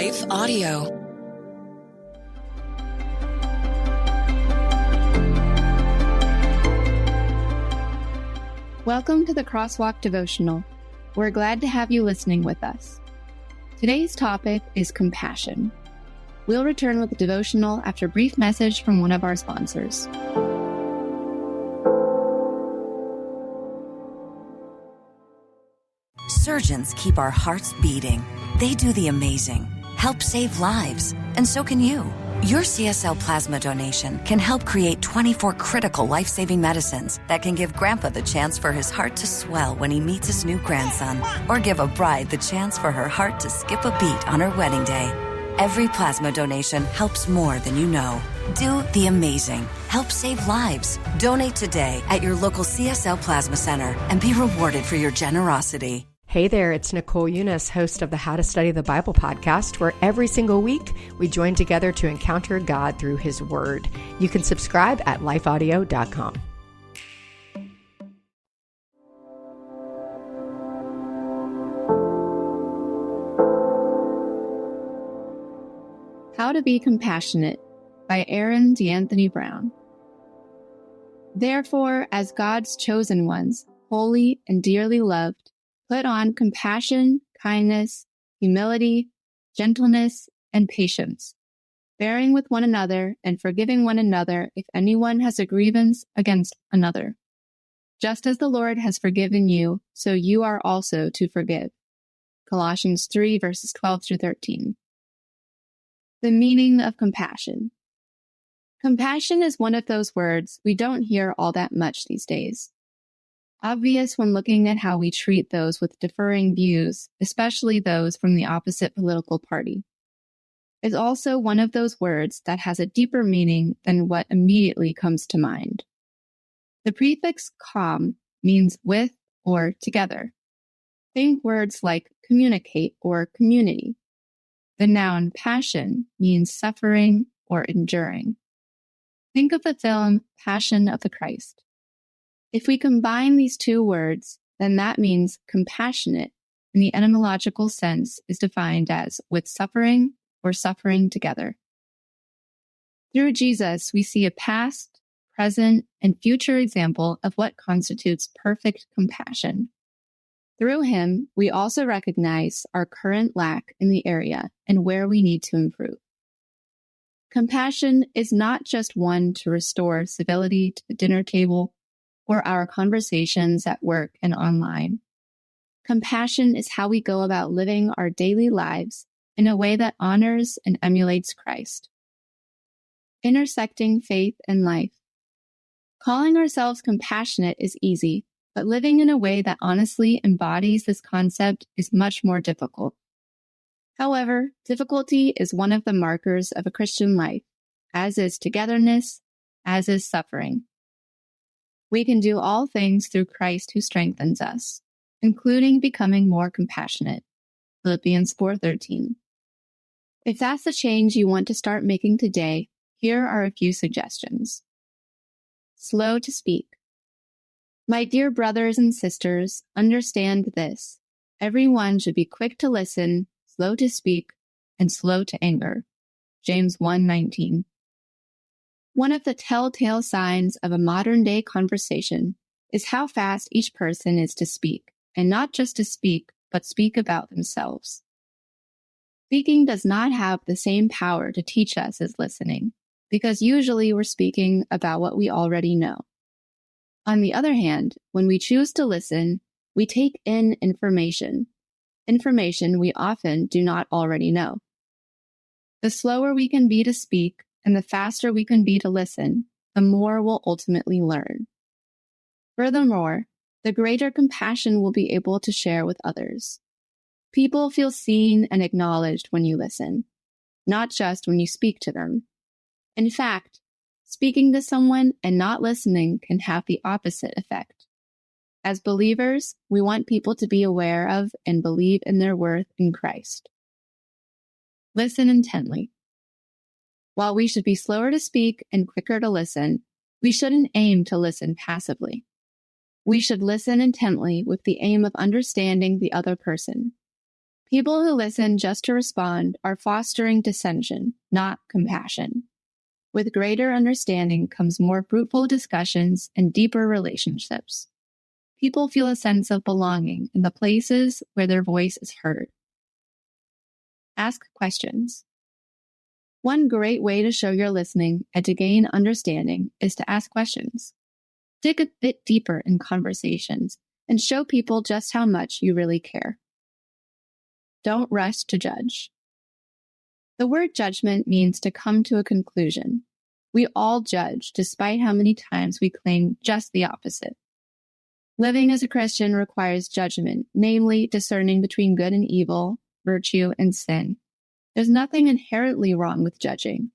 Life Audio. Welcome to the Crosswalk Devotional. We're glad to have you listening with us. Today's topic is compassion. We'll return with a devotional after a brief message from one of our sponsors. Surgeons keep our hearts beating. They do the amazing, help save lives, and so can you. Your CSL plasma donation can help create 24 critical life-saving medicines that can give Grandpa the chance for his heart to swell when he meets his new grandson, or give a bride the chance for her heart to skip a beat on her wedding day. Every plasma donation helps more than you know. Do the amazing. Help save lives. Donate today at your local CSL Plasma Center and be rewarded for your generosity. Hey there, it's Nicole Eunice, host of the How to Study the Bible podcast, where every single week we join together to encounter God through His Word. You can subscribe at lifeaudio.com. How to Be Compassionate by Aaron D'Anthony Brown. Therefore, as God's chosen ones, holy and dearly loved, put on compassion, kindness, humility, gentleness, and patience, bearing with one another and forgiving one another if anyone has a grievance against another. Just as the Lord has forgiven you, so you are also to forgive. Colossians 3, verses 12 through 13. The meaning of compassion. Compassion is one of those words we don't hear all that much these days. Obvious when looking at how we treat those with differing views, especially those from the opposite political party. It's also one of those words that has a deeper meaning than what immediately comes to mind. The prefix com means with or together. Think words like communicate or community. The noun passion means suffering or enduring. Think of the film Passion of the Christ. If we combine these two words, then that means compassionate in the etymological sense is defined as with suffering or suffering together. Through Jesus, we see a past, present, and future example of what constitutes perfect compassion. Through him, we also recognize our current lack in the area and where we need to improve. Compassion is not just one to restore civility to the dinner table or our conversations at work and online. Compassion is how we go about living our daily lives in a way that honors and emulates Christ. Intersecting faith and life. Calling ourselves compassionate is easy, but living in a way that honestly embodies this concept is much more difficult. However, difficulty is one of the markers of a Christian life, as is togetherness, as is suffering. We can do all things through Christ who strengthens us, including becoming more compassionate. Philippians 4:13. If that's the change you want to start making today, here are a few suggestions. Slow to speak. My dear brothers and sisters, understand this. Everyone should be quick to listen, slow to speak, and slow to anger. James 1:19. One of the telltale signs of a modern-day conversation is how fast each person is to speak, and not just to speak, but speak about themselves. Speaking does not have the same power to teach us as listening, because usually we're speaking about what we already know. On the other hand, when we choose to listen, we take in information we often do not already know. The slower we can be to speak, and the faster we can be to listen, the more we'll ultimately learn. Furthermore, the greater compassion we'll be able to share with others. People feel seen and acknowledged when you listen, not just when you speak to them. In fact, speaking to someone and not listening can have the opposite effect. As believers, we want people to be aware of and believe in their worth in Christ. Listen intently. While we should be slower to speak and quicker to listen, we shouldn't aim to listen passively. We should listen intently with the aim of understanding the other person. People who listen just to respond are fostering dissension, not compassion. With greater understanding comes more fruitful discussions and deeper relationships. People feel a sense of belonging in the places where their voice is heard. Ask questions. One great way to show you're listening and to gain understanding is to ask questions. Dig a bit deeper in conversations and show people just how much you really care. Don't rush to judge. The word judgment means to come to a conclusion. We all judge, despite how many times we claim just the opposite. Living as a Christian requires judgment, namely discerning between good and evil, virtue and sin. There's nothing inherently wrong with judging,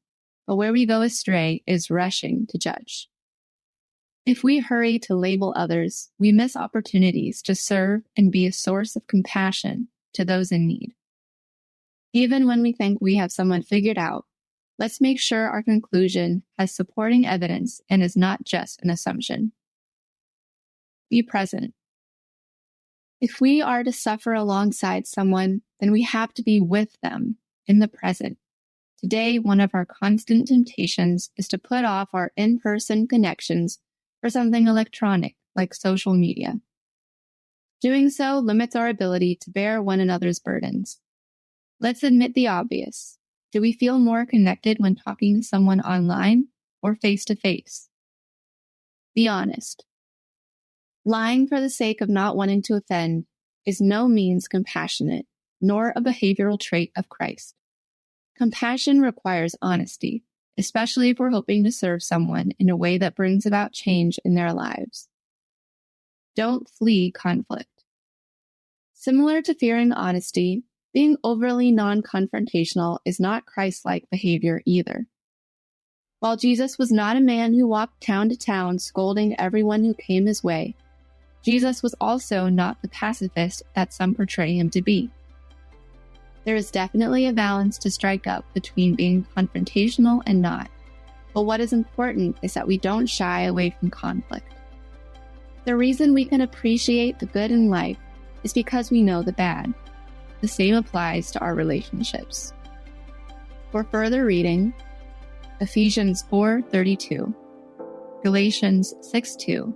but where we go astray is rushing to judge. If we hurry to label others, we miss opportunities to serve and be a source of compassion to those in need. Even when we think we have someone figured out, let's make sure our conclusion has supporting evidence and is not just an assumption. Be present. If we are to suffer alongside someone, then we have to be with them in the present. Today, one of our constant temptations is to put off our in-person connections for something electronic like social media. Doing so limits our ability to bear one another's burdens. Let's admit the obvious. Do we feel more connected when talking to someone online or face-to-face? Be honest. Lying for the sake of not wanting to offend is no means compassionate, nor a behavioral trait of Christ. Compassion requires honesty, especially if we're hoping to serve someone in a way that brings about change in their lives. Don't flee conflict. Similar to fearing honesty, being overly non-confrontational is not Christ-like behavior either. While Jesus was not a man who walked town to town scolding everyone who came his way, Jesus was also not the pacifist that some portray him to be. There is definitely a balance to strike up between being confrontational and not, but what is important is that we don't shy away from conflict. The reason we can appreciate the good in life is because we know the bad. The same applies to our relationships. For further reading, Ephesians 4:32, Galatians 6:2,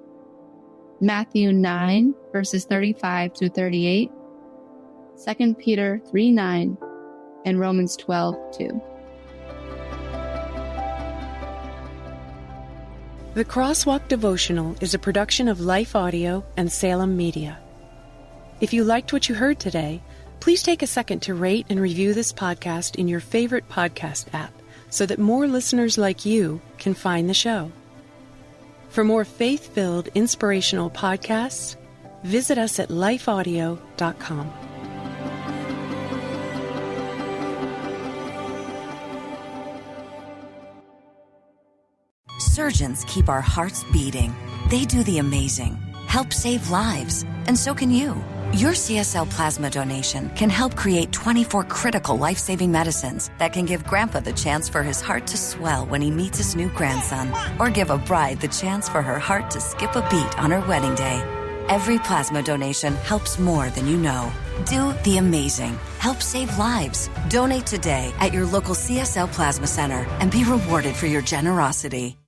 Matthew 9, verses 35 through 38, 2 Peter 3:9, and Romans 12:2. The Crosswalk Devotional is a production of Life Audio and Salem Media. If you liked what you heard today, please take a second to rate and review this podcast in your favorite podcast app so that more listeners like you can find the show. For more faith-filled, inspirational podcasts, visit us at lifeaudio.com. Surgeons keep our hearts beating. They do the amazing, help save lives, and so can you. Your CSL plasma donation can help create 24 critical life-saving medicines that can give Grandpa the chance for his heart to swell when he meets his new grandson, or give a bride the chance for her heart to skip a beat on her wedding day. Every plasma donation helps more than you know. Do the amazing. Help save lives. Donate today at your local CSL Plasma Center and be rewarded for your generosity.